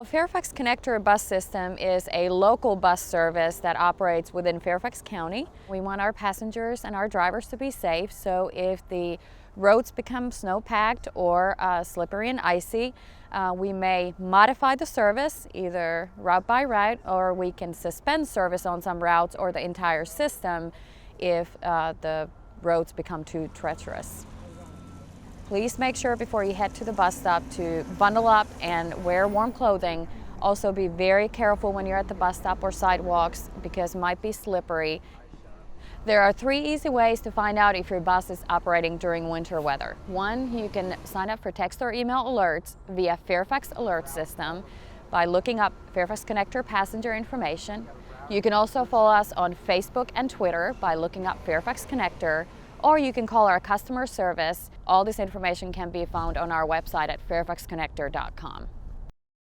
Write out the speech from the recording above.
Fairfax Connector bus system is a local bus service that operates within Fairfax County. We want our passengers and our drivers to be safe, so if the roads become snow-packed or slippery and icy, we may modify the service, either route by route, or we can suspend service on some routes or the entire system if the roads become too treacherous. Please make sure before you head to the bus stop to bundle up and wear warm clothing. Also be very careful when you're at the bus stop or sidewalks because it might be slippery. There are 3 easy ways to find out if your bus is operating during winter weather. 1, you can sign up for text or email alerts via Fairfax alert system by looking up Fairfax Connector passenger information. You can also follow us on Facebook and Twitter by looking up Fairfax Connector, or you can call our customer service. All this information can be found on our website at fairfaxconnector.com.